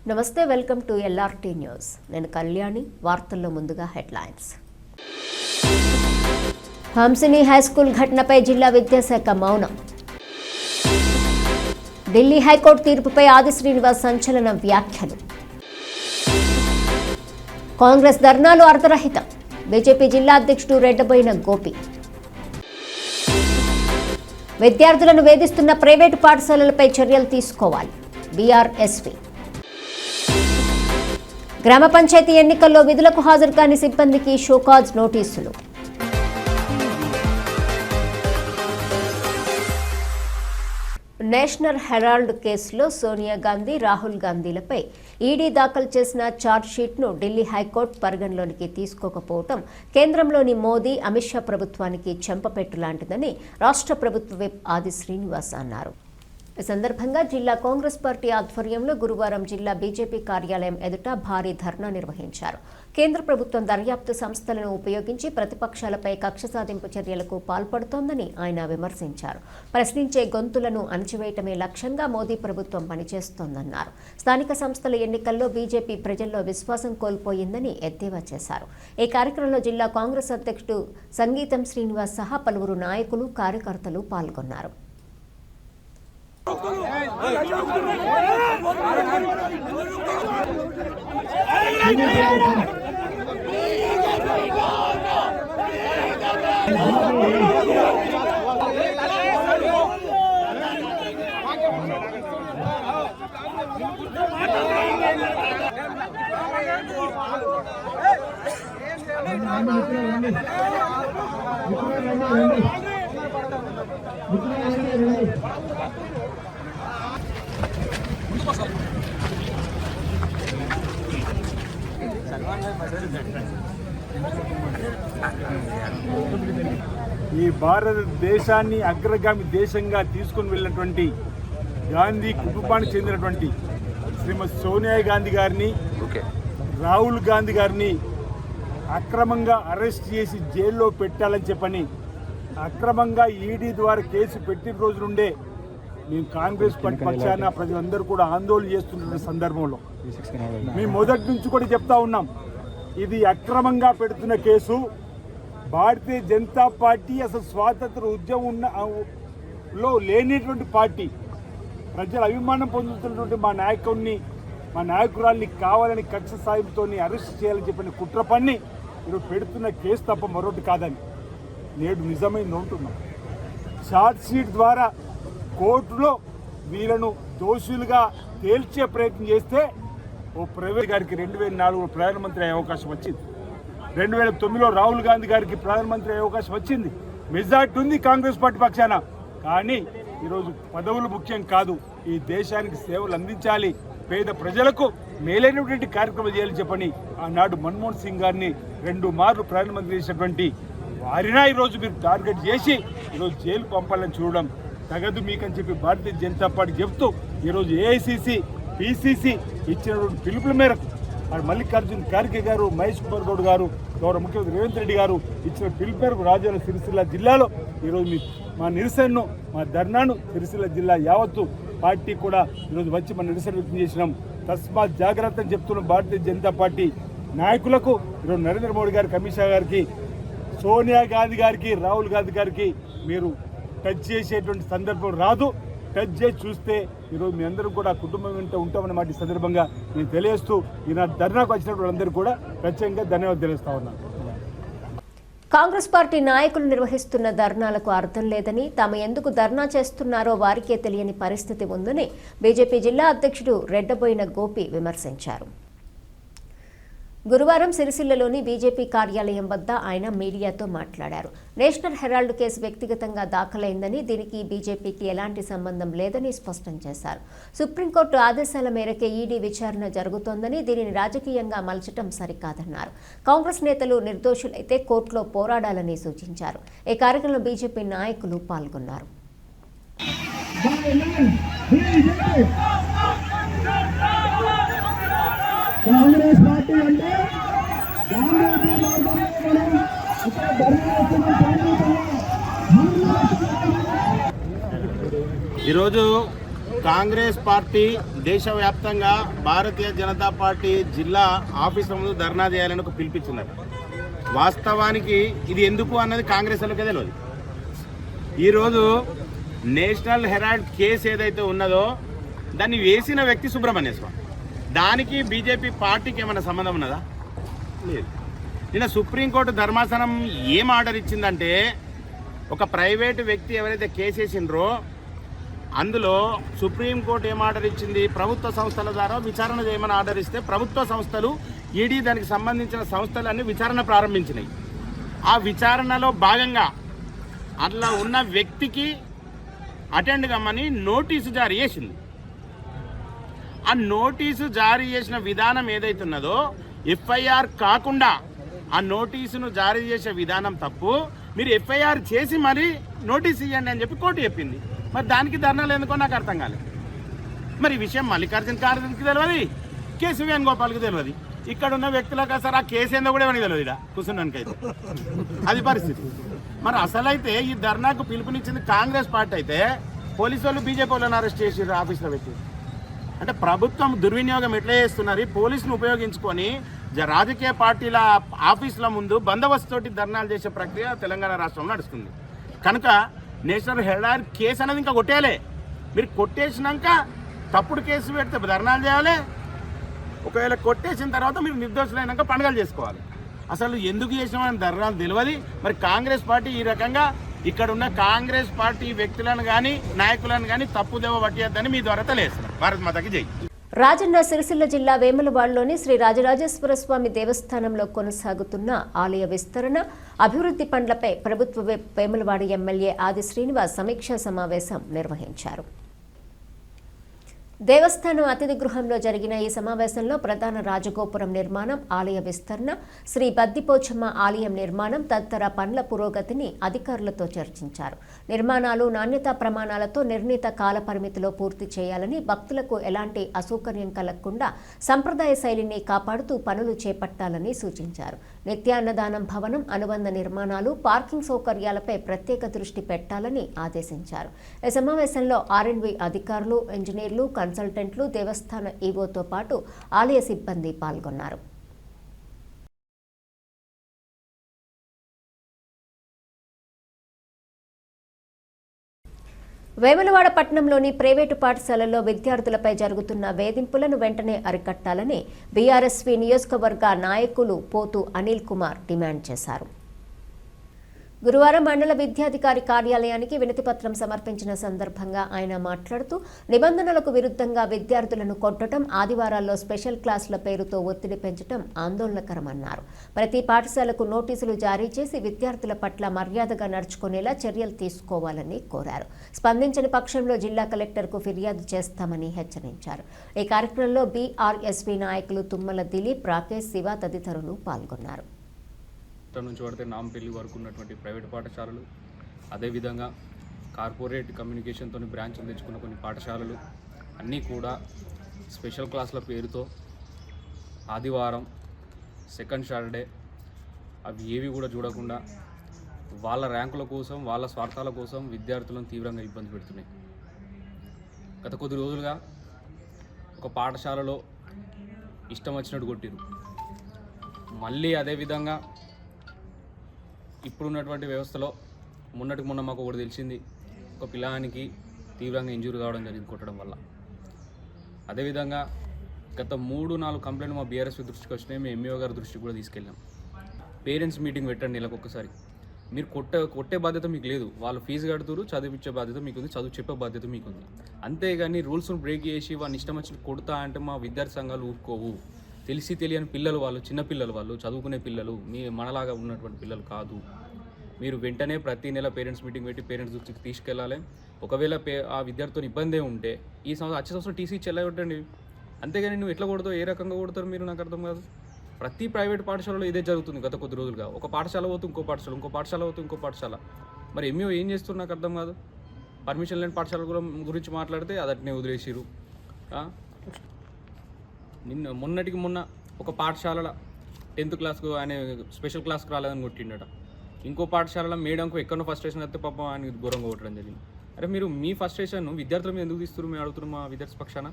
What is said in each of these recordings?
నమస్తే, welcome to LRT news. నేను కళ్యాణి. వార్తల్లో ముందుగా హెడ్లైన్స్. హంసిని హైస్కూల్ ఘటనపై జిల్లా విద్యాశాఖ మౌనం. ఢిల్లీ హైకోర్టు తీర్పుపై ఆది శ్రీనివాస్ సంచలన వ్యాఖ్యలు. కాంగ్రెస్ ధర్నాలు అర్థరహితం. బీజేపీ జిల్లా అధ్యక్షుడు రెడ్డబోయిన గోపి. విద్యార్థులను వేధిస్తున్న ప్రైవేటు పాఠశాలలపై చర్యలు తీసుకోవాలి. బీఆర్ఎస్వి. గ్రామ పంచాయతీ ఎన్నికల్లో విధులకు హాజరు కాని సిబ్బందికి షోకాజ్ నోటీసులు. నేషనల్ హెరాల్డ్ కేసులో సోనియా గాంధీ, రాహుల్ గాంధీలపై ఈడీ దాఖలు చేసిన ఛార్జ్షీట్ను ఢిల్లీ హైకోర్టు పరిగణలోనికి తీసుకోకపోవడం కేంద్రంలోని మోదీ, అమిత్ షా ప్రభుత్వానికి చెంపపెట్టు లాంటిదని రాష్ట్ర ప్రభుత్వ విప్ ఆది శ్రీనివాస్ అన్నారు. ఈ సందర్భంగా జిల్లా కాంగ్రెస్ పార్టీ ఆధ్వర్యంలో గురువారం జిల్లా బీజేపీ కార్యాలయం ఎదుట భారీ ధర్నా నిర్వహించారు. కేంద్ర ప్రభుత్వం దర్యాప్తు సంస్థలను ఉపయోగించి ప్రతిపక్షాలపై కక్ష సాధింపు చర్యలకు పాల్పడుతోందని ఆయన విమర్శించారు. ప్రశ్నించే గొంతులను అణచివేయటమే లక్ష్యంగా మోదీ ప్రభుత్వం పనిచేస్తోందన్నారు. స్థానిక సంస్థల ఎన్నికల్లో బీజేపీ ప్రజల్లో విశ్వాసం కోల్పోయిందని ఎద్దేవా చేశారు. ఈ కార్యక్రమంలో జిల్లా కాంగ్రెస్ అధ్యక్షుడు సంగీతం శ్రీనివాస్ సహా పలువురు నాయకులు, కార్యకర్తలు పాల్గొన్నారు. ఈ భారతదేశాన్ని అగ్రగామి దేశంగా తీసుకుని వెళ్ళినటువంటి గాంధీ కుటుంబానికి చెందినటువంటి శ్రీమతి సోనియా గాంధీ గారిని, రాహుల్ గాంధీ గారిని అక్రమంగా అరెస్ట్ చేసి జైల్లో పెట్టాలని చెప్పని అక్రమంగా ఈడీ ద్వారా కేసు పెట్టిన రోజు నుండే మేము కాంగ్రెస్ పార్టీ పక్షాన ప్రజలందరూ కూడా ఆందోళన చేస్తున్న సందర్భంలో మేము మొదటి నుంచి కూడా చెప్తా ఉన్నాం, ఇది అక్రమంగా పెడుతున్న కేసు. భారతీయ జనతా పార్టీ అసలు స్వాతంత్ర ఉద్యమంలో లేనిటువంటి పార్టీ. ప్రజల అభిమానం పొందుతున్నటువంటి మా నాయకురాల్ని కావాలని కక్ష సాయంతో అరెస్ట్ చేయాలని చెప్పిన కుట్ర పన్ని ఈరోజు పెడుతున్న కేసు తప్ప మరొకటి కాదని నేడు నిజమైంది ఉంటున్నాం. ఛార్జ్షీట్ ద్వారా కోర్టులో వీళ్ళను దోషులుగా తేల్చే ప్రయత్నం చేస్తే ఓ ప్రైవేట్ గారికి 2004లో ప్రధానమంత్రి అయ్యే అవకాశం వచ్చింది. 2009లో రాహుల్ గాంధీ గారికి ప్రధానమంత్రి అయ్యే అవకాశం వచ్చింది. మెజార్టీ ఉంది కాంగ్రెస్ పార్టీ పక్షాన. కానీ ఈరోజు పదవులు ముఖ్యం కాదు, ఈ దేశానికి సేవలు అందించాలి, పేద ప్రజలకు మేలైనటువంటి కార్యక్రమం చేయాలని చెప్పని ఆనాడు మన్మోహన్ సింగ్ గారిని 2 మార్లు ప్రధానమంత్రి చేసినటువంటి వారినా ఈరోజు మీరు టార్గెట్ చేసి ఈరోజు జైలు పంపాలని చూడడం తగదు మీకని చెప్పి భారతీయ జనతా పార్టీ చెబుతూ ఈరోజు ఏఐసిసి, పిసిసి ఇచ్చినటువంటి పిలుపుల మేరకు మల్లికార్జున ఖార్గే గారు, మహేష్ కుమార్ గౌడ్ గారు, గౌరవ ముఖ్యమంత్రి రేవంత్ రెడ్డి గారు ఇచ్చిన పిలుపు మేరకు రాజన్న సిరిసిల్ల జిల్లాలో ఈరోజు మా నిరసనను, మా ధర్నాను సిరిసిల్ల జిల్లా యావత్తు పార్టీ కూడా ఈరోజు వచ్చి మన నిరసన వ్యక్తం చేసినాం. తస్మాత్ జాగ్రత్త అని చెప్తున్న భారతీయ జనతా పార్టీ నాయకులకు ఈరోజు నరేంద్ర మోడీ గారికి, అమిత్ షా గారికి, సోనియా గాంధీ గారికి, రాహుల్ గాంధీ గారికి మీరు టచ్ చేసేటువంటి సందర్భం రాదు. టచ్ చేసి చూస్తే ఈరోజు మీ అందరూ కూడా కుటుంబం వెంట ఉంటామన్నమాట. ఈ సందర్భంగా నేను తెలియజేస్తూ ఈనాడు ధర్నాకు వచ్చినటువంటి వాళ్ళందరూ కూడా ప్రత్యేకంగా ధన్యవాదాలు తెలుస్తా ఉన్నాను. కాంగ్రెస్ పార్టీ నాయకులు నిర్వహిస్తున్న ధర్నాలకు అర్థం లేదని, తాము ఎందుకు ధర్నా చేస్తున్నారో వారికే తెలియని పరిస్థితి ఉందని బీజేపీ జిల్లా అధ్యక్షుడు రెడ్డబోయిన గోపి విమర్శించారు. గురువారం సిరిసిల్లలోని బీజేపీ కార్యాలయం వద్ద ఆయన మీడియాతో మాట్లాడారు. నేషనల్ హెరాల్డ్ కేసు వ్యక్తిగతంగా దాఖలైందని, దీనికి బీజేపీకి ఎలాంటి సంబంధం లేదని స్పష్టం చేశారు. సుప్రీంకోర్టు ఆదేశాల మేరకే ఈడీ విచారణ జరుగుతోందని, దీనిని రాజకీయంగా మలచటం సరికాదన్నారు. కాంగ్రెస్ నేతలు నిర్దోషులైతే కోర్టులో పోరాడాలని సూచించారు. ఈ కార్యక్రమంలో బీజేపీ నాయకులు పాల్గొన్నారు. కాంగ్రెస్ పార్టీ అంటే ఈరోజు కాంగ్రెస్ పార్టీ దేశవ్యాప్తంగా భారతీయ జనతా పార్టీ జిల్లా ఆఫీసుల ముందు ధర్నా చేయాలని ఒక పిలిపించిందట. వాస్తవానికి ఇది ఎందుకు అన్నది కాంగ్రెస్ వాళ్ళకే తెలియదు. ఈరోజు నేషనల్ హెరాల్డ్ కేసు ఏదైతే ఉన్నదో దాన్ని వేసిన వ్యక్తి సుబ్రహ్మణ్య స్వామి. దానికి బీజేపీ పార్టీకి ఏమైనా సంబంధం ఉన్నదా? లేదు. నిన్న సుప్రీంకోర్టు ధర్మాసనం ఏం ఆర్డర్ ఇచ్చిందంటే, ఒక ప్రైవేటు వ్యక్తి ఎవరైతే కేసు వేసిండ్రో అందులో సుప్రీంకోర్టు ఏం ఆర్డర్ ఇచ్చింది, ప్రభుత్వ సంస్థల ద్వారా విచారణ చేయమని ఆర్డర్ ఇస్తే ప్రభుత్వ సంస్థలు ఈడీ దానికి సంబంధించిన సంస్థలన్నీ విచారణ ప్రారంభించినాయి. ఆ విచారణలో భాగంగా అట్లా ఉన్న వ్యక్తికి అటెండ్ కమ్మని నోటీసు జారీ చేసింది. ఆ నోటీసు జారీ చేసిన విధానం ఏదైతే ఉన్నదో ఎఫ్ఐఆర్ కాకుండా ఆ నోటీసును జారీ చేసే విధానం తప్పు. మీరు ఎఫ్ఐఆర్ చేసి మరి నోటీస్ ఇవ్వండి అని చెప్పి కోర్టు చెప్పింది. మరి దానికి ధర్నాలు ఎందుకో నాకు అర్థం కాలేదు. మరి ఈ విషయం మల్లికార్జున ఖార్గేకి తెలియదు, కేసు వేణుగోపాల్కి తెలియదు. ఇక్కడ ఉన్న వ్యక్తులకు అసలు ఆ కేసు ఏందో కూడా ఏమని తెలియదు. ఇక్కడ కూర్చున్నానికైతే అది పరిస్థితి. మరి అసలైతే ఈ ధర్నాకు పిలుపునిచ్చింది కాంగ్రెస్ పార్టీ అయితే పోలీసు వాళ్ళు బీజేపీ వాళ్ళని అరెస్ట్ చేసి ఆఫీసులో పెట్టి, అంటే ప్రభుత్వం దుర్వినియోగం ఎట్లా చేస్తున్నారు, పోలీసును ఉపయోగించుకొని రాజకీయ పార్టీల ఆఫీసుల ముందు బందోబస్తు తోటి ధర్నాలు చేసే ప్రక్రియ తెలంగాణ రాష్ట్రంలో నడుస్తుంది. కనుక నేషనల్ హెరాల్డ్ కేసు అనేది ఇంకా కొట్టేయాలి. మీరు కొట్టేసినాక తప్పుడు కేసు పెడితే ధర్నాలు చేయాలి. ఒకవేళ కొట్టేసిన తర్వాత మీరు నిర్దోషులైనాక పండుగలు చేసుకోవాలి. అసలు ఎందుకు చేసినామని ధర్నాలు తెలియదు. మరి కాంగ్రెస్ పార్టీ ఈ రకంగా ఇక్కడ ఉన్న కాంగ్రెస్ పార్టీ వ్యక్తులను కానీ నాయకులను కానీ తప్పుదేవ పట్టియద్దని మీ ద్వారా తెలియజేస్తున్నారు. భారత్ మాతకి జై. రాజన్న సిరిసిల్ల జిల్లా వేములవాడలోని శ్రీ రాజరాజేశ్వర స్వామి దేవస్థానంలో కొనసాగుతున్న ఆలయ విస్తరణ, అభివృద్ధి పనులపై ప్రభుత్వ వేములవాడ ఎమ్మెల్యే ఆది శ్రీనివాస్ సమీక్షా సమావేశం నిర్వహించారు. దేవస్థానం అతిథి గృహంలో జరిగిన ఈ సమావేశంలో ప్రధాన రాజగోపురం నిర్మాణం, ఆలయ విస్తరణ, శ్రీ బద్దిపోచమ్మ ఆలయం నిర్మాణం తదితర పనుల పురోగతిని అధికారులతో చర్చించారు. నిర్మాణాలు నాణ్యతా ప్రమాణాలతో నిర్ణీత కాల పరిమితిలో పూర్తి చేయాలని, భక్తులకు ఎలాంటి అసౌకర్యం కలగకుండా సంప్రదాయ శైలిని కాపాడుతూ పనులు చేపట్టాలని సూచించారు. నిత్యాన్నదానం భవనం, అనుబంధ నిర్మాణాలు, పార్కింగ్ సౌకర్యాలపై ప్రత్యేక దృష్టి పెట్టాలని ఆదేశించారు. ఈ సమావేశంలో ఆర్ఎండ్బి అధికారులు, ఇంజనీర్లు, కన్సల్టెంట్లు, దేవస్థాన ఈవోతో పాటు ఆలయ సిబ్బంది పాల్గొన్నారు. వేములవాడ పట్టణంలోని ప్రైవేటు పాఠశాలల్లో విద్యార్థులపై జరుగుతున్న వేధింపులను వెంటనే అరికట్టాలని బీఆర్ఎస్వి నియోజకవర్గ నాయకులు పోతు అనిల్ కుమార్ డిమాండ్ చేశారు. గురువారం మండల విద్యాధికారి కార్యాలయానికి వినతిపత్రం సమర్పించిన సందర్భంగా ఆయన మాట్లాడుతూ, నిబంధనలకు విరుద్ధంగా విద్యార్థులను కొట్టడం, ఆదివారాల్లో స్పెషల్ క్లాసుల పేరుతో ఒత్తిడి పెంచడం ఆందోళనకరమన్నారు. ప్రతి పాఠశాలకు నోటీసులు జారీ చేసి విద్యార్థుల పట్ల మర్యాదగా నడుచుకునేలా చర్యలు తీసుకోవాలని కోరారు. స్పందించని పక్షంలో జిల్లా కలెక్టర్కు ఫిర్యాదు చేస్తామని హెచ్చరించారు. ఈ కార్యక్రమంలో బీఆర్ఎస్పీ నాయకులు తుమ్మల దిలీప్, రాకేష్, శివ తదితరులు పాల్గొన్నారు. నుంచి పడితే నాంపల్లి వరకు ఉన్నటువంటి ప్రైవేట్ పాఠశాలలు, అదేవిధంగా కార్పొరేట్ కమ్యూనికేషన్తో బ్రాంచ్లు తెచ్చుకున్న కొన్ని పాఠశాలలు అన్నీ కూడా స్పెషల్ క్లాసుల పేరుతో ఆదివారం, సెకండ్ సాటర్డే అవి ఏవి కూడా చూడకుండా వాళ్ళ ర్యాంకుల కోసం, వాళ్ళ స్వార్థాల కోసం విద్యార్థులను తీవ్రంగా ఇబ్బంది పెడుతున్నాయి. గత కొద్ది రోజులుగా ఒక పాఠశాలలో ఇష్టం వచ్చినట్టు కొట్టిరు. మళ్ళీ అదేవిధంగా ఇప్పుడున్నటువంటి వ్యవస్థలో మొన్న మాకు ఒకటి తెలిసింది, ఒక పిల్లానికి తీవ్రంగా ఇంజూరీ కావడం జరిగింది కొట్టడం వల్ల. అదేవిధంగా గత 3-4 కంప్లైంట్లు మా బీఆర్ఎస్ దృష్టికి వచ్చినాయి. మేము ఎంఈఓ గారి దృష్టికి కూడా తీసుకెళ్ళాం. పేరెంట్స్ మీటింగ్ పెట్టండి నెలకు ఒక్కసారి. మీరు కొట్టే బాధ్యత మీకు లేదు. వాళ్ళు ఫీజు కడుతురు, చదివించే బాధ్యత మీకుంది, చదువు చెప్పే బాధ్యత మీకుంది. అంతేగాని రూల్స్ను బ్రేక్ చేసి వాళ్ళని ఇష్టం వచ్చి కొడతా అంటే మా విద్యార్థి సంఘాలు ఊరుకోవు. తెలిసి తెలియని పిల్లలు వాళ్ళు, చిన్నపిల్లలు వాళ్ళు, చదువుకునే పిల్లలు, మీ మనలాగా ఉన్నటువంటి పిల్లలు కాదు. మీరు వెంటనే ప్రతి నెల పేరెంట్స్ మీటింగ్ పెట్టి పేరెంట్స్ దృష్టికి తీసుకెళ్ళాలి. ఒకవేళ ఆ విద్యార్థితో ఇబ్బంది ఉంటే ఈ సంవత్సరం టీసీ చెల్లగొట్టండి. అంతేగాని నువ్వు ఎట్లా కొడతావు, ఏ రకంగా కొడతారు మీరు, నాకు అర్థం కాదు. ప్రతి ప్రైవేట్ పాఠశాలలో ఇదే జరుగుతుంది గత కొద్ది రోజులుగా. ఒక పాఠశాల పోతూ ఇంకో పాఠశాల, ఇంకో పాఠశాల పోతూ ఇంకో పాఠశాల. మరి ఎంఈఓ ఏం చేస్తున్నారు నాకు అర్థం కాదు. పర్మిషన్ లేని పాఠశాల గురించి మాట్లాడితే అదట్నే వదిలేసిరు. మొన్నటికి మొన్న ఒక పాఠశాలలో 10th క్లాస్కు ఆయన స్పెషల్ క్లాస్కి రాలేదని కొట్టిండట. ఇంకో పాఠశాలలో మేడంకు ఎక్కడో ఫస్ట్ స్టేషన్ వస్తే పాపం ఆయన ఘోరంగా కొట్టడం జరిగింది. అరే మీరు మీ ఫ్రస్ట్రేషన్ విద్యార్థుల మీద ఎందుకు తీస్తున్నారు? మేము అడుగుతున్నాం మా విద్యార్థి పక్షాన.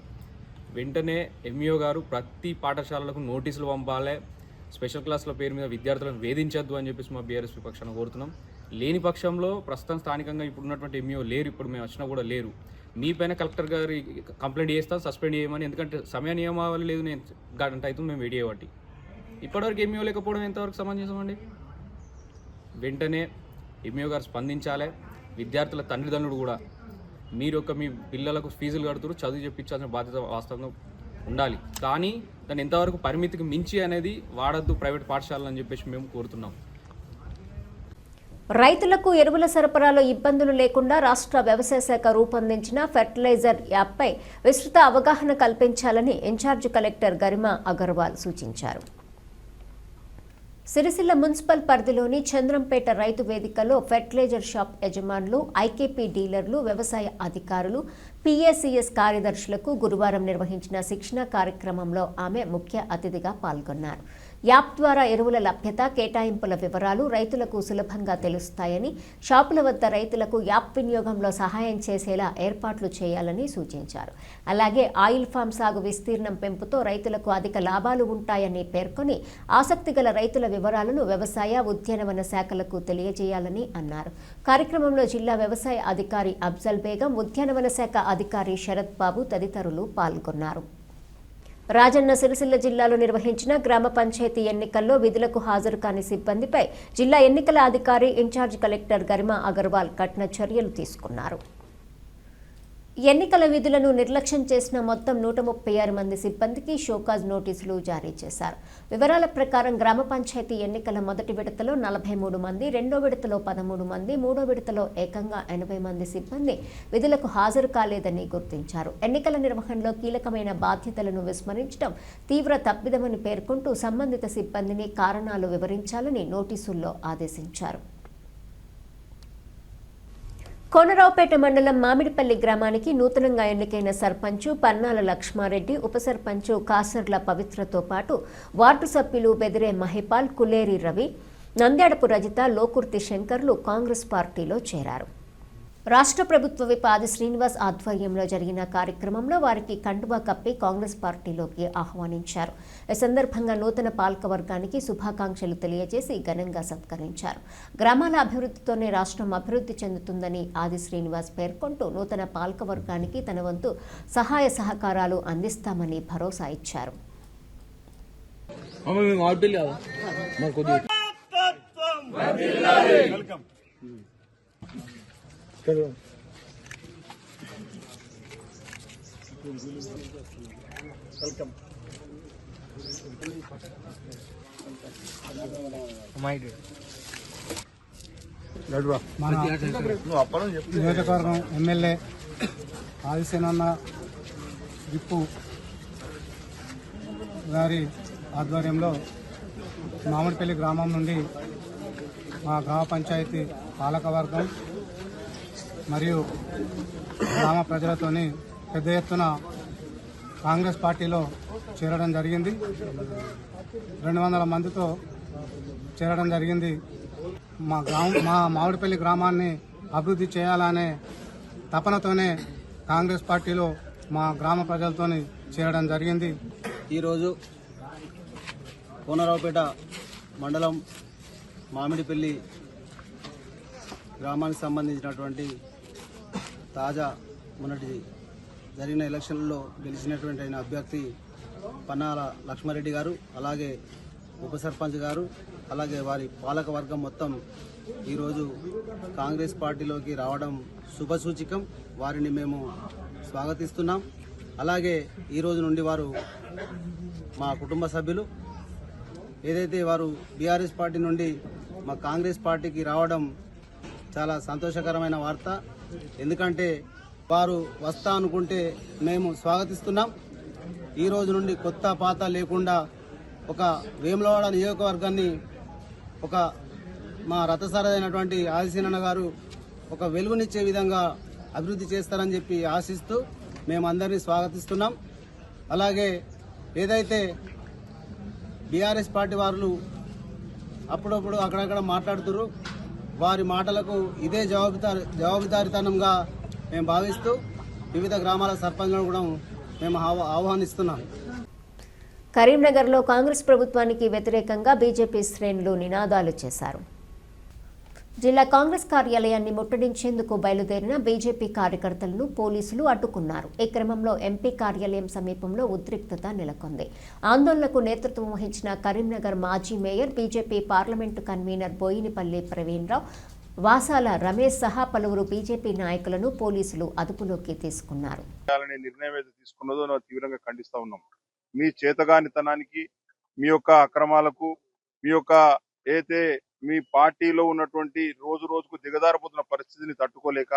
వెంటనే ఎంఈఓ గారు ప్రతి పాఠశాలలకు నోటీసులు పంపాలి, స్పెషల్ క్లాసుల పేరు మీద విద్యార్థులను వేధించద్దు అని చెప్పేసి మా బీఆర్ఎస్ పక్షాన కోరుతున్నాం. లేని పక్షంలో ప్రస్తుతం స్థానికంగా ఇప్పుడు ఉన్నటువంటి ఎంఈఓ లేరు, ఇప్పుడు మేము వచ్చినా కూడా లేరు. మీ పైన కలెక్టర్ గారి కంప్లైంట్ చేస్తాం, సస్పెండ్ చేయమని. ఎందుకంటే సమయ నియమావళి లేదు, నేను గంట అవుతుంది మేము వెయిట్ చేయబట్టి. ఇప్పటివరకు ఎంఈఓ లేకపోవడం ఎంతవరకు సమంజసం అండి? వెంటనే ఎంఈఓ గారు స్పందించాలి. విద్యార్థుల తండ్రిదండ్రులు కూడా మీరు మీ పిల్లలకు ఫీజులు కడుతున్నారు, చదువు చెప్పించాల్సిన బాధ్యత వాస్తవంగా ఉండాలి. కానీ దాన్ని ఎంతవరకు పరిమితికి మించి అనేది వాడద్దు ప్రైవేట్ పాఠశాలలు అని చెప్పేసి మేము కోరుతున్నాం. రైతులకు ఎరువుల సరఫరాలో ఇబ్బందులు లేకుండా రాష్ట్ర వ్యవసాయ శాఖ రూపొందించిన ఫెర్టిలైజర్ యాప్పై విస్తృత అవగాహన కల్పించాలని ఇన్ఛార్జ్ కలెక్టర్ గరిమా అగర్వాల్ సూచించారు. సిరిసిల్ల మున్సిపల్ పరిధిలోని చంద్రంపేట రైతు వేదికలో ఫెర్టిలైజర్ షాప్ యజమానులు, ఐకేపీ డీలర్లు, వ్యవసాయ అధికారులు, PACS కార్యదర్శులకు గురువారం నిర్వహించిన శిక్షణ కార్యక్రమంలో ఆమె ముఖ్య అతిథిగా పాల్గొన్నారు. యాప్ ద్వారా ఎరువుల లభ్యత, కేటాయింపుల వివరాలు రైతులకు సులభంగా తెలుస్తాయని, షాపుల వద్ద రైతులకు యాప్ వినియోగంలో సహాయం చేసేలా ఏర్పాట్లు చేయాలని సూచించారు. అలాగే ఆయిల్ ఫామ్ సాగు విస్తీర్ణం పెంపుతో రైతులకు అధిక లాభాలు ఉంటాయని పేర్కొని ఆసక్తిగల రైతుల వివరాలను వ్యవసాయ, ఉద్యానవన శాఖలకు తెలియజేయాలని అన్నారు. కార్యక్రమంలో జిల్లా వ్యవసాయ అధికారి అఫ్జల్ బేగం, ఉద్యానవన శాఖ అధికారి శరత్ బాబు తదితరులు పాల్గొన్నారు. రాజన్న సిరిసిల్ల జిల్లాలో నిర్వహించిన గ్రామ పంచాయతీ ఎన్నికల్లో విధులకు హాజరు కాని సిబ్బందిపై జిల్లా ఎన్నికల అధికారి ఇన్ఛార్జ్ కలెక్టర్ గరిమా అగర్వాల్ కఠిన చర్యలు తీసుకున్నారు. ఎన్నికల విధులను నిర్లక్ష్యం చేసిన మొత్తం 136 మంది సిబ్బందికి షోకాజ్ నోటీసులు జారీ చేశారు. వివరాల ప్రకారం గ్రామ పంచాయతీ ఎన్నికల మొదటి విడతలో 43 మంది, రెండో విడతలో 13 మంది, మూడో విడతలో ఏకంగా 80 మంది సిబ్బంది విధులకు హాజరు కాలేదని గుర్తించారు. ఎన్నికల నిర్వహణలో కీలకమైన బాధ్యతలను విస్మరించడం తీవ్ర తప్పిదమని పేర్కొంటూ సంబంధిత సిబ్బందిని కారణాలు వివరించాలని నోటీసుల్లో ఆదేశించారు. కోనరావుపేట మండలం మామిడిపల్లి గ్రామానికి నూతనంగా ఎన్నికైన సర్పంచ్ పన్నాల లక్ష్మారెడ్డి, ఉప సర్పంచ్ కాసర్ల పవిత్రతో పాటు వార్డు సభ్యులు బెదిరే మహిపాల్, కులేరి రవి, నంద్యాడపు రజిత, లోకుర్తి శంకర్లు కాంగ్రెస్ పార్టీలో చేరారు. రాష్ట్ర ప్రభుత్వ విప్ ఆది శ్రీనివాస్ ఆధ్వర్యంలో జరిగిన కార్యక్రమంలో వారికి కండువా కప్పి కాంగ్రెస్ పార్టీలోకి ఆహ్వానించారు. ఈ సందర్భంగా నూతన పాలకవర్గానికి శుభాకాంక్షలు తెలియజేసి ఘనంగా సత్కరించారు. గ్రామాల అభివృద్ధితోనే రాష్ట్రం అభివృద్ధి చెందుతుందని ఆది శ్రీనివాస్ పేర్కొంటూ నూతన పాలకవర్గానికి తన వంతు సహాయ సహకారాలు అందిస్తామని భరోసా ఇచ్చారు. నియోజకవర్గం ఎమ్మెల్యే ఆదిసేనన్న విప్పు గారి ఆధ్వర్యంలో మామిడిపల్లి గ్రామం నుండి మా గ్రామ పంచాయతీ పాలకవర్గం మరియు గ్రామ ప్రజలతోని పెద్ద ఎత్తున కాంగ్రెస్ పార్టీలో చేరడం జరిగింది. 200 మందితో చేరడం జరిగింది. మా మామిడిపల్లి గ్రామాన్ని అభివృద్ధి చేయాలనే తపనతోనే కాంగ్రెస్ పార్టీలో మా గ్రామ ప్రజలతోని చేరడం జరిగింది. ఈరోజు కోనరావుపేట మండలం మామిడిపల్లి గ్రామానికి సంబంధించినటువంటి తాజా మొన్నటి జరిగిన ఎలక్షన్లలో గెలిచినటువంటి అయిన అభ్యర్థి పన్నాల లక్ష్మారెడ్డి గారు, అలాగే ఉప సర్పంచ్ గారు, అలాగే వారి పాలక వర్గం మొత్తం ఈరోజు కాంగ్రెస్ పార్టీలోకి రావడం శుభసూచకం. వారిని మేము స్వాగతిస్తున్నాం. అలాగే ఈరోజు నుండి వారు మా కుటుంబ సభ్యులు. ఏదైతే వారు బీఆర్ఎస్ పార్టీ నుండి మా కాంగ్రెస్ పార్టీకి రావడం చాలా సంతోషకరమైన వార్త. ఎందుకంటే వారు వస్తా అనుకుంటే మేము స్వాగతిస్తున్నాం. ఈ రోజు నుండి కొత్త పాత లేకుండా ఒక వేములవాడ నియోజకవర్గాన్ని ఒక మా రథసారథైనటువంటి ఆదిశీనన్న గారు ఒక వెలుగునిచ్చే విధంగా అభివృద్ధి చేస్తారని చెప్పి ఆశిస్తూ మేమందరినీ స్వాగతిస్తున్నాం. అలాగే ఏదైతే బీఆర్ఎస్ పార్టీ వారు అప్పుడప్పుడు అక్కడక్కడ మాట్లాడుతున్నారు, వారి మాటలకు ఇదే జవాబుదారితనంగా మేము భావిస్తూ వివిధ గ్రామాల సర్పంచ్లను కూడా మేము ఆహ్వానిస్తున్నాం. కరీంనగర్లో కాంగ్రెస్ ప్రభుత్వానికి వ్యతిరేకంగా బీజేపీ శ్రేణులు నినాదాలు చేశారు. జిల్లా కాంగ్రెస్ కార్యాలయాన్ని ముట్టడించేందుకు బయలుదేరిన బీజేపీ కార్యకర్తలను పోలీసులు అడ్డుకున్నారు. ఈ క్రమంలో ఎంపీ కార్యాలయం సమీపంలో ఉద్రిక్తత నెలకొంది. ఆందోళనకు నేతృత్వం వహించిన కరీంనగర్ మాజీ mayor, BJP parliament convener Boinapalli Praveen Rao, Vasala Ramesh సహా పలువురు బీజేపీ నాయకులను పోలీసులు అదుపులోకి తీసుకున్నారు. నిర్ణయం ఏదో తీసుకున్నదో తీవ్రంగా ఖండిస్తా ఉన్నాం. మీ చేతగానితనానికి, మీ యొక్క అక్రమాలకు, మీ యొక్క అయితే మీ పార్టీలో ఉన్నటువంటి రోజు రోజుకు దిగజారిపోతున్న పరిస్థితిని తట్టుకోలేక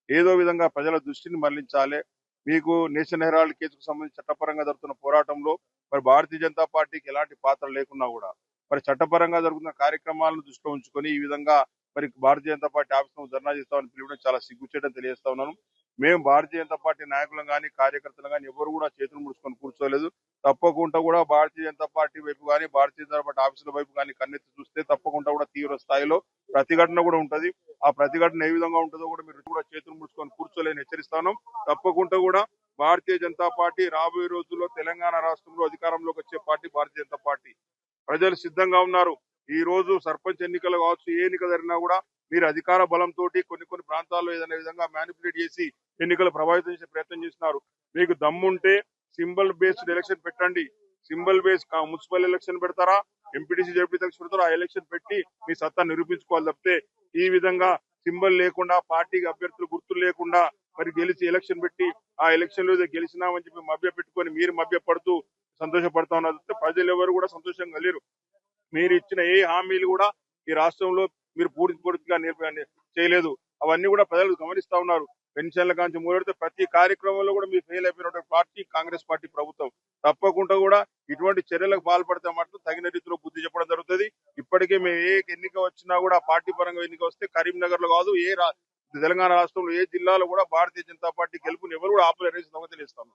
ఏదో విధంగా ప్రజల దృష్టిని మళ్లించాలి. మీకు నేషనల్ హెరాల్డ్ కేసుకు సంబంధించి చట్టపరంగా జరుగుతున్న పోరాటంలో మరి భారతీయ జనతా పార్టీకి ఎలాంటి పాత్ర లేకున్నా కూడా మరి చట్టపరంగా జరుగుతున్న కార్యక్రమాలను దృష్టిలో ఉంచుకొని ఈ విధంగా మరి భారతీయ జనతా పార్టీ ఆఫీసులో ధర్నా చేస్తామని పిలవడం చాలా సిగ్గుచేయడం తెలియజేస్తా ఉన్నాను. మేము భారతీయ జనతా పార్టీ నాయకులను కానీ కార్యకర్తలు కానీ ఎవరు కూడా చేతులు ముడుచుకొని కూర్చోలేదు. తప్పకుండా కూడా భారతీయ జనతా పార్టీ వైపు కానీ భారతీయ జనతా పార్టీ ఆఫీసుల వైపు కానీ కన్నెత్తి చూస్తే తప్పకుండా కూడా తీవ్ర స్థాయిలో ప్రతిఘటన కూడా ఉంటది. ఆ ప్రతిఘటన ఏ విధంగా ఉంటుందో కూడా మీరు కూడా చేతులు ముడుచుకొని కూర్చోలేని హెచ్చరిస్తాను. తప్పకుండా కూడా భారతీయ జనతా పార్టీ రాబోయే రోజుల్లో తెలంగాణ రాష్ట్రంలో అధికారంలోకి వచ్చే పార్టీ భారతీయ జనతా పార్టీ. ప్రజలు సిద్ధంగా ఉన్నారు. ఈ రోజు సర్పంచ్ ఎన్నికలు కావచ్చు, ఏ ఎన్నిక జరిగినా కూడా మీరు అధికార బలంతో కొన్ని ప్రాంతాల్లో ఏదైనా విధంగా మ్యానిపులేట్ చేసి ఎన్నికలు ప్రభావితం చేసే ప్రయత్నం చేస్తున్నారు. మీకు దమ్ముంటే సింబల్ బేస్డ్ ఎలక్షన్ పెట్టండి. సింబల్ బేస్ మున్సిపల్ ఎలక్షన్ పెడతారా, ఎంపీటీసీ జడ్పీ ఎలక్షన్ పెడతారా, ఆ ఎలక్షన్ పెట్టి మీ సత్తా నిరూపించుకోవాలి తప్పితే ఈ విధంగా సింబల్ లేకుండా పార్టీకి అభ్యర్థులు గుర్తులు లేకుండా మరి గెలిచి ఎలక్షన్ పెట్టి ఆ ఎలక్షన్ లో గెలిచినామని చెప్పి మభ్య పెట్టుకొని మీరు మభ్య పడుతూ సంతోషపడతా ఉన్నారు. ప్రజలు ఎవరు కూడా సంతోషంగా లేరు. మీరు ఇచ్చిన ఏ హామీలు కూడా ఈ రాష్ట్రంలో మీరు పూర్తిగా చేయలేదు. అవన్నీ కూడా ప్రజలు గమనిస్తా ఉన్నారు. పెన్షన్ల కాంచి మూడెడితే ప్రతి కార్యక్రమంలో కూడా మీరు ఫెయిల్ అయిపోయినటువంటి పార్టీ కాంగ్రెస్ పార్టీ ప్రభుత్వం. తప్పకుండా కూడా ఇటువంటి చర్యలకు పాల్పడితే మాత్రం తగిన రీతిలో బుద్ధి చెప్పడం జరుగుతుంది. ఇప్పటికే మేము ఏ ఎన్నిక వచ్చినా కూడా పార్టీ పరంగా ఎన్నిక వస్తే కరీంనగర్ లో కాదు, తెలంగాణ రాష్ట్రంలో ఏ జిల్లాలో కూడా భారతీయ జనతా పార్టీ గెలుపుని ఎవరు కూడా ఆపలేరేసి తెలియస్తాను.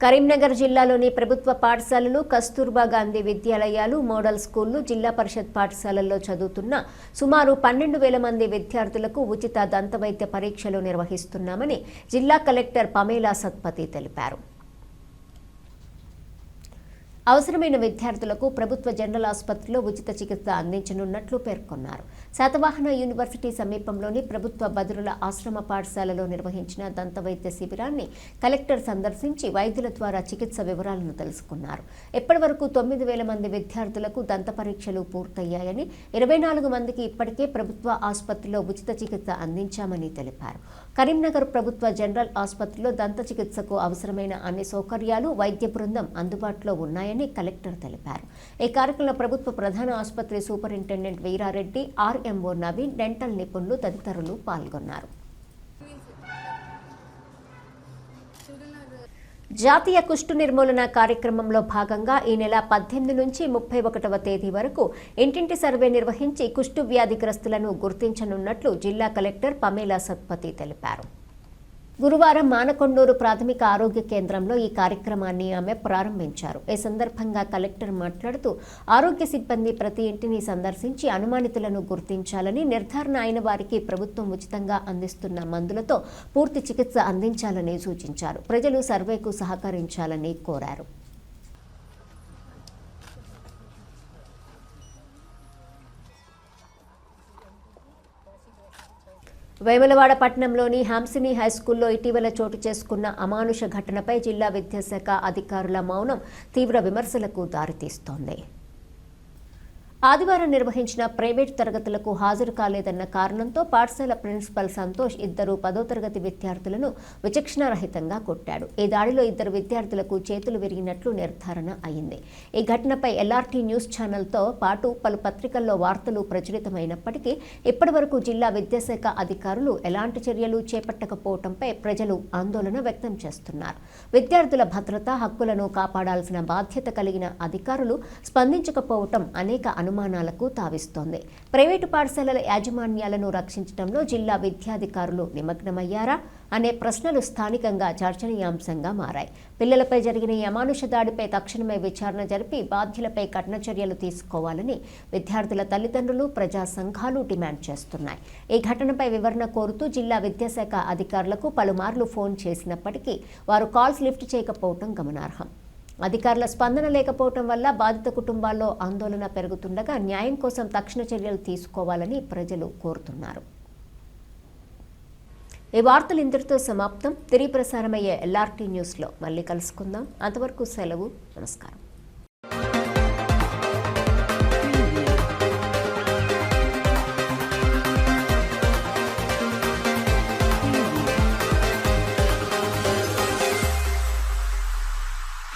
కరీంనగర్ జిల్లాలోని ప్రభుత్వ పాఠశాలలు, కస్తూర్బా గాంధీ విద్యాలయాలు, మోడల్ స్కూళ్లు, జిల్లా పరిషత్ పాఠశాలల్లో చదువుతున్న సుమారు 12,000 మంది విద్యార్థులకు ఉచిత దంతవైద్య పరీక్షలు నిర్వహిస్తున్నామని జిల్లా కలెక్టర్ పమేలా సత్పతి తెలిపారు. అవసరమైన విద్యార్థులకు ప్రభుత్వ జనరల్ ఆసుపత్రిలో ఉచిత చికిత్స అందించనున్నట్లు పేర్కొన్నారు. శాతవాహన యూనివర్సిటీ సమీపంలోని ప్రభుత్వ బదురుల ఆశ్రమ పాఠశాలలో నిర్వహించిన దంతవైద్య శిబిరాన్ని కలెక్టర్ సందర్శించి వైద్యుల ద్వారా చికిత్స వివరాలను తెలుసుకున్నారు. ఇప్పటి వరకు 9,000 మంది విద్యార్థులకు దంత పరీక్షలు పూర్తయ్యాయని, 24 మందికి ఇప్పటికే ప్రభుత్వ ఆసుపత్రిలో ఉచిత చికిత్స అందించామని తెలిపారు. కరీంనగర్ ప్రభుత్వ జనరల్ ఆసుపత్రిలో దంత చికిత్సకు అవసరమైన అన్ని సౌకర్యాలు, వైద్య బృందం అందుబాటులో ఉన్నాయని కలెక్టర్ తెలిపారు. ఈ కార్యక్రమంలో ప్రభుత్వ ప్రధాన ఆసుపత్రి superintendent Veerareddy, RMO Naveen, dental నిపుణులు తదితరులు పాల్గొన్నారు. జాతీయ కుష్టు నిర్మూలన కార్యక్రమంలో భాగంగా ఈ నెల 18 నుంచి 31వ తేదీ వరకు ఇంటింటి సర్వే నిర్వహించి కుష్టు వ్యాధిగ్రస్తులను గుర్తించనున్నట్లు జిల్లా కలెక్టర్ పమేలా సత్పతి తెలిపారు. గురువారం మానకొండూరు ప్రాథమిక ఆరోగ్య కేంద్రంలో ఈ కార్యక్రమాన్ని ఆమె ప్రారంభించారు. ఈ సందర్భంగా కలెక్టర్ మాట్లాడుతూ ఆరోగ్య సిబ్బంది ప్రతి ఇంటిని సందర్శించి అనుమానితులను గుర్తించాలని, నిర్ధారణ అయిన వారికి ప్రభుత్వం ఉచితంగా అందిస్తున్న మందులతో పూర్తి చికిత్స అందించాలని సూచించారు. ప్రజలు సర్వేకు సహకరించాలని కోరారు. వేములవాడ పట్టణంలోని హాంసిని హైస్కూల్లో ఇటీవల చోటు చేసుకున్న అమానుష ఘటనపై జిల్లా విద్యాశాఖ అధికారుల మౌనం తీవ్ర విమర్శలకు దారితీస్తోంది. ఆదివారం నిర్వహించిన ప్రైవేటు తరగతులకు హాజరు కాలేదన్న కారణంతో పాఠశాల ప్రిన్సిపల్ సంతోష్ 2 10వ తరగతి విద్యార్థులను విచక్షణారహితంగా కొట్టాడు. ఈ దాడిలో 2 విద్యార్థులకు చేతులు విరిగినట్లు నిర్ధారణ అయింది. ఈ ఘటనపై ఎల్ఆర్టీ న్యూస్ ఛానల్తో పాటు పలు పత్రికల్లో వార్తలు ప్రచురితమైనప్పటికీ ఇప్పటివరకు జిల్లా విద్యాశాఖ అధికారులు ఎలాంటి చర్యలు చేపట్టకపోవడంపై ప్రజలు ఆందోళన వ్యక్తం చేస్తున్నారు. విద్యార్థుల భద్రత, హక్కులను కాపాడాల్సిన బాధ్యత కలిగిన అధికారులు స్పందించకపోవడం అనేక అనుమానాలకు తావిస్తోంది. ప్రైవేటు పాఠశాలల యాజమాన్యాలను రక్షించడంలో జిల్లా విద్యాధికారులు నిమగ్నమయ్యారా? అనే ప్రశ్నలు స్థానికంగా చర్చనీయాంశంగా మారాయి. పిల్లలపై జరిగిన ఈ అమానుష దాడిపై తక్షణమే విచారణ జరిపి బాధ్యులపై కఠిన చర్యలు తీసుకోవాలని విద్యార్థుల తల్లిదండ్రులు, ప్రజా సంఘాలు డిమాండ్ చేస్తున్నాయి. ఈ ఘటనపై వివరణ కోరుతూ జిల్లా విద్యాశాఖ అధికారులకు పలుమార్లు ఫోన్ చేసినప్పటికీ వారు కాల్స్ లిఫ్ట్ చేయకపోవడం గమనార్హం. అధికారుల స్పందన లేకపోవడం వల్ల బాధిత కుటుంబాల్లో ఆందోళన పెరుగుతుండగా న్యాయం కోసం తక్షణ చర్యలు తీసుకోవాలని ప్రజలు కోరుతున్నారు. ఈ వార్తలు ఇంతటితో సమాప్తం. తిరిగి ప్రసారమయ్యే LRT న్యూస్లో మళ్ళీ కలుసుకుందాం. అంతవరకు సెలవు. నమస్కారం.